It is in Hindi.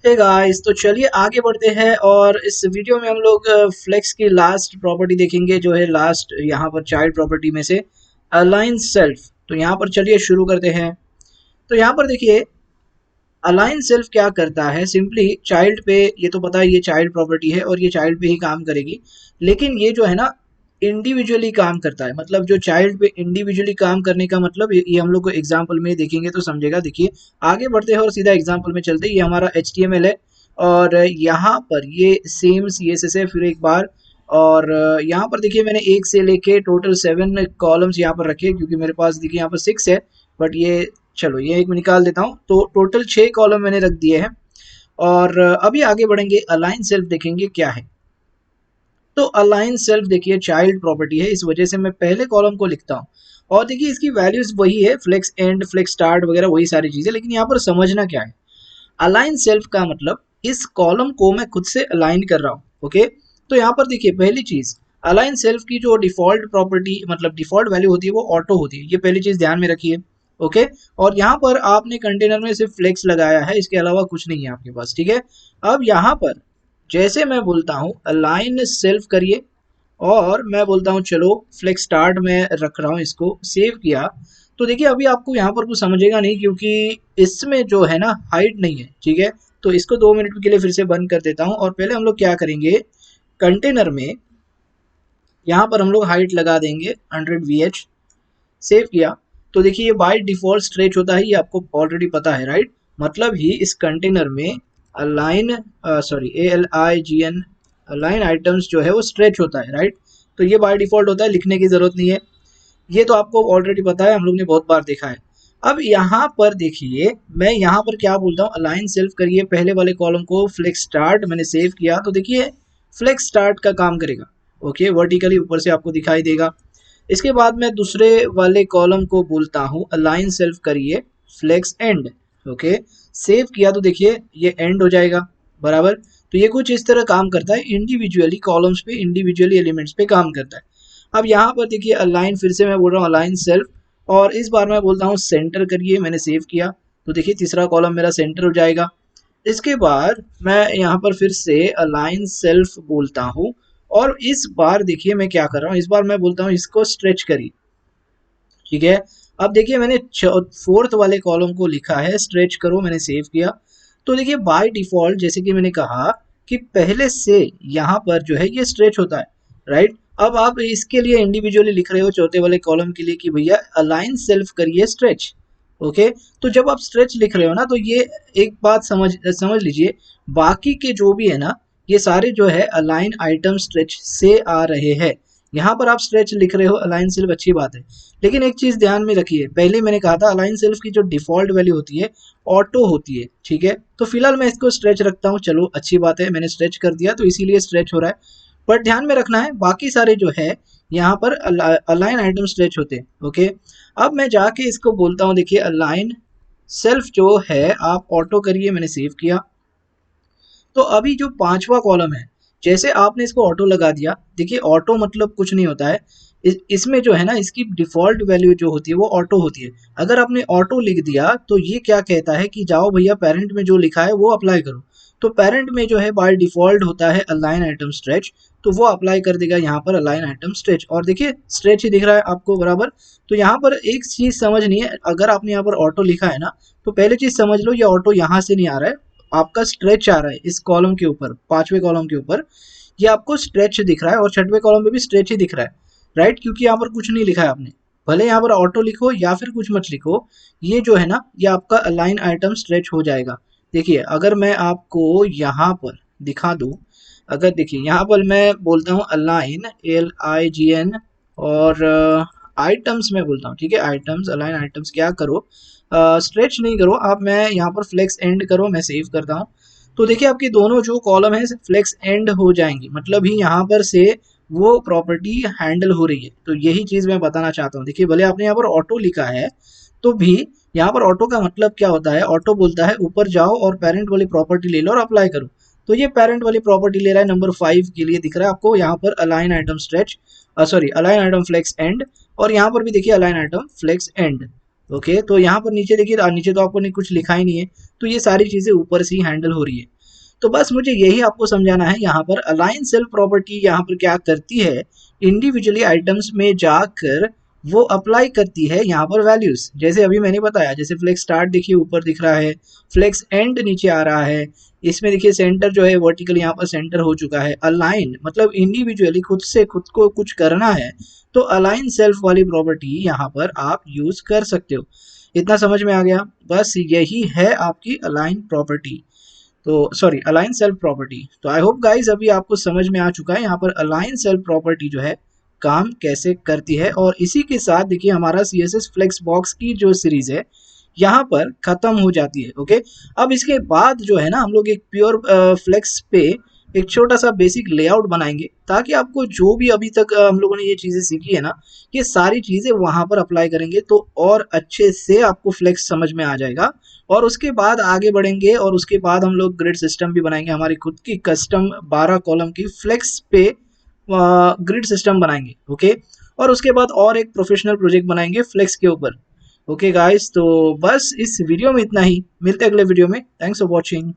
हे गाइस, तो चलिए आगे बढ़ते हैं और इस वीडियो में हम लोग फ्लेक्स की लास्ट प्रॉपर्टी देखेंगे जो है लास्ट यहाँ पर चाइल्ड प्रॉपर्टी में से अलाइन सेल्फ। तो यहाँ पर चलिए शुरू करते हैं। तो यहाँ पर देखिए अलाइन सेल्फ क्या करता है, सिंपली चाइल्ड पे, ये तो पता है ये चाइल्ड प्रॉपर्टी है और ये चाइल्ड पे ही काम करेगी, लेकिन ये जो है ना इंडिविजुअली काम करता है। मतलब जो चाइल्ड पे इंडिविजुअली काम करने का मतलब ये हम लोग को एग्जांपल में देखेंगे तो समझेगा। देखिए आगे बढ़ते हैं और सीधा एग्जांपल में चलते हैं। ये हमारा HTML है और यहाँ पर ये सेम CSS है फिर एक बार। और यहाँ पर देखिए मैंने 1 से लेके टोटल 7 कॉलम्स यहाँ पर रखे क्योंकि मेरे पास देखिए यहाँ पर 6 है, बट ये चलो ये एक निकाल देता हूँ। तो टोटल 6 कॉलम मैंने रख दिए हैं और अभी आगे बढ़ेंगे, अलाइन सेल्फ देखेंगे क्या है। तो अलाइन सेल्फ देखिए चाइल्ड प्रॉपर्टी है, इस वजह से मैं पहले कॉलम को लिखता हूँ और देखिए इसकी वैल्यूज वही है, फ्लेक्स एंड फ्लेक्स स्टार्ट वगैरह वही सारी चीजें, लेकिन यहाँ पर समझना क्या है। अलाइन सेल्फ का मतलब इस कॉलम को मैं खुद से अलाइन कर रहा हूँ। ओके, तो यहाँ पर देखिए पहली चीज, अलाइन सेल्फ की जो डिफॉल्ट प्रॉपर्टी मतलब डिफॉल्ट वैल्यू होती है वो ऑटो होती है, ये पहली चीज ध्यान में रखिए। ओके, और यहाँ पर आपने कंटेनर में सिर्फ फ्लेक्स लगाया है, इसके अलावा कुछ नहीं है आपके पास। ठीक है, अब यहाँ पर जैसे मैं बोलता हूँ अलाइन सेल्फ करिए और मैं बोलता हूँ चलो फ्लेक्स स्टार्ट में रख रहा हूँ, इसको सेव किया, तो देखिए अभी आपको यहाँ पर कुछ समझेगा नहीं क्योंकि इसमें जो है ना हाइट नहीं है। ठीक है, तो इसको 2 मिनट के लिए फिर से बंद कर देता हूँ और पहले हम लोग क्या करेंगे, कंटेनर में यहाँ पर हम लोग हाइट लगा देंगे 100 VH। सेव किया तो देखिए ये बाय डिफॉल्ट स्ट्रेच होता है, ये आपको ऑलरेडी पता है राइट। मतलब ही इस कंटेनर में अलाइन ALIGN अलाइन आइटम्स जो है वो स्ट्रेच होता है राइट। तो ये बाय डिफॉल्ट होता है, लिखने की जरूरत नहीं है, ये तो आपको ऑलरेडी पता है, हम लोग ने बहुत बार देखा है। अब यहाँ पर देखिए मैं यहाँ पर क्या बोलता हूँ, अलाइन सेल्फ करिए, पहले वाले कॉलम को फ्लेक्स स्टार्ट मैंने सेव किया तो देखिए फ्लेक्स स्टार्ट का काम करेगा। ओके, वर्टिकली ऊपर से आपको दिखाई देगा। इसके बाद मैं दूसरे वाले कॉलम को बोलता हूँ अलाइन सेल्फ करिए फ्लेक्स एंड। ओके, सेव किया तो देखिए ये एंड हो जाएगा बराबर। तो ये कुछ इस तरह काम करता है, इंडिविजुअली कॉलम्स पे इंडिविजुअली एलिमेंट्स पे काम करता है। अब यहाँ पर देखिए अलाइन, फिर से मैं बोल रहा हूँ अलाइन सेल्फ और इस बार मैं बोलता हूँ सेंटर करिए, मैंने सेव किया तो देखिए तीसरा कॉलम मेरा सेंटर हो जाएगा। इसके बाद मैं यहाँ पर फिर से अलाइन सेल्फ बोलता हूँ और इस बार देखिए मैं क्या कर रहा हूँ, इस बार मैं बोलता हूँ इसको स्ट्रेच करिए। ठीक है, अब देखिए मैंने 4th वाले कॉलम को लिखा है स्ट्रेच करो, मैंने सेव किया तो देखिए बाय डिफॉल्ट जैसे कि मैंने कहा कि पहले से यहाँ पर जो है ये स्ट्रेच होता है राइट। अब आप इसके लिए इंडिविजुअली लिख रहे हो चौथे वाले कॉलम के लिए कि भैया अलाइन सेल्फ करिए स्ट्रेच। ओके, तो जब आप स्ट्रेच लिख रहे हो ना तो ये एक बात समझ लीजिए, बाकी के जो भी है ना ये सारे जो है अलाइन आइटम स्ट्रेच से आ रहे हैं। यहाँ पर आप स्ट्रेच लिख रहे हो अलाइन सेल्फ, अच्छी बात है, लेकिन एक चीज ध्यान में रखिए, पहले मैंने कहा था अलाइन सेल्फ की जो डिफॉल्ट वैल्यू होती है ऑटो होती है। ठीक है, तो फिलहाल मैं इसको स्ट्रेच रखता हूँ, चलो अच्छी बात है, मैंने स्ट्रेच कर दिया तो इसीलिए स्ट्रेच हो रहा है। पर ध्यान में रखना है बाकी सारे जो है यहाँ पर अलाइन आइटम स्ट्रेच होते हैं। ओके, अब मैं जाके इसको बोलता हूँ, देखिए अलाइन सेल्फ जो है आप ऑटो करिए, मैंने सेव किया तो अभी जो 5वां कॉलम है जैसे आपने इसको ऑटो लगा दिया, देखिए ऑटो मतलब कुछ नहीं होता है, इसमें जो है ना इसकी डिफॉल्ट वैल्यू जो होती है वो ऑटो होती है। अगर आपने ऑटो लिख दिया तो ये क्या कहता है कि जाओ भैया पेरेंट में जो लिखा है वो अप्लाई करो। तो पेरेंट में जो है बाय डिफॉल्ट होता है अलाइन आइटम स्ट्रेच, तो वो अप्लाई कर देगा यहाँ पर अलाइन आइटम स्ट्रेच और देखिए स्ट्रेच ही दिख रहा है आपको बराबर। तो यहाँ पर एक चीज समझनी है, अगर आपने यहाँ पर ऑटो लिखा है ना तो पहले चीज समझ लो ये ऑटो यहाँ से नहीं आ रहा है, आपका स्ट्रेच आ रहा है इस कॉलम के ऊपर, 5वें कॉलम के ऊपर ये आपको स्ट्रेच दिख रहा है और 6वें कॉलम पे भी स्ट्रेच ही दिख रहा है राइट, क्योंकि यहाँ पर कुछ नहीं लिखा है आपने। भले यहाँ पर ऑटो लिखो या फिर कुछ मत लिखो, ये जो है ना ये आपका अलाइन आइटम स्ट्रेच हो जाएगा। देखिए अगर मैं आपको यहाँ पर दिखा दूँ, अगर देखिए यहाँ पर मैं बोलता हूँ अलाइन ALIGN और आइटम्स में बोलता हूँ, ठीक है आइटम्स, अलाइन आइटम्स क्या करो, स्ट्रेच नहीं करो आप, मैं यहाँ पर फ्लेक्स एंड करो, मैं सेव करता हूँ तो देखिए आपके दोनों जो कॉलम है फ्लेक्स एंड हो जाएंगे, मतलब ही यहाँ पर से वो प्रॉपर्टी हैंडल हो रही है। तो यही चीज मैं बताना चाहता हूँ। देखिए भले आपने यहाँ पर ऑटो लिखा है तो भी यहाँ पर ऑटो का मतलब क्या होता है, ऑटो बोलता है ऊपर जाओ और पेरेंट वाली प्रॉपर्टी ले लो और अप्लाई करो। तो ये पेरेंट वाली प्रॉपर्टी ले रहा है, नंबर 5 के लिए दिख रहा है आपको यहाँ पर align item stretch, sorry align item flex end, और यहाँ पर भी देखिए align item flex end. Okay, तो यहाँ पर नीचे देखिए, नीचे तो आपको नहीं कुछ लिखा ही नहीं है, तो ये सारी चीज़ें ऊपर से ही हैंडल हो रही है। तो बस मुझे यही आपको समझाना है। यहाँ पर अलाइन सेल प्रॉपर्टी यहाँ पर क्या करती है, इंडिविजुअली आइटम्स में जाकर वो अप्लाई करती है यहाँ पर वैल्यूज। जैसे अभी मैंने बताया, जैसे फ्लेक्स स्टार्ट देखिए ऊपर दिख रहा है, फ्लेक्स एंड नीचे आ रहा है, इसमें देखिए सेंटर जो है वर्टिकल यहाँ पर सेंटर हो चुका है। अलाइन मतलब इंडिविजुअली खुद से खुद को कुछ करना है, तो अलाइन सेल्फ वाली प्रॉपर्टी यहाँ पर आप यूज कर सकते हो। इतना समझ में आ गया? बस यही है आपकी अलाइन प्रॉपर्टी, तो सॉरी अलाइन सेल्फ प्रॉपर्टी। तो आई होप गाइज अभी आपको समझ में आ चुका है यहाँ पर अलाइन सेल्फ प्रॉपर्टी जो है काम कैसे करती है। और इसी के साथ देखिए हमारा CSS फ्लेक्स बॉक्स की जो सीरीज है यहाँ पर खत्म हो जाती है। ओके, अब इसके बाद जो है ना हम लोग एक प्योर फ्लेक्स पे एक छोटा सा बेसिक लेआउट बनाएंगे, ताकि आपको जो भी अभी तक हम लोगों ने ये चीज़ें सीखी है ना, ये सारी चीज़ें वहाँ पर अप्लाई करेंगे तो और अच्छे से आपको फ्लेक्स समझ में आ जाएगा। और उसके बाद आगे बढ़ेंगे और उसके बाद हम लोग ग्रिड सिस्टम भी बनाएंगे, हमारी खुद की कस्टम 12 कॉलम की फ्लेक्स पे ग्रिड सिस्टम बनाएंगे। ओके, और उसके बाद और एक प्रोफेशनल प्रोजेक्ट बनाएंगे फ्लेक्स के ऊपर। ओके गाइस, तो बस इस वीडियो में इतना ही, मिलते हैं अगले वीडियो में। Thanks for watching.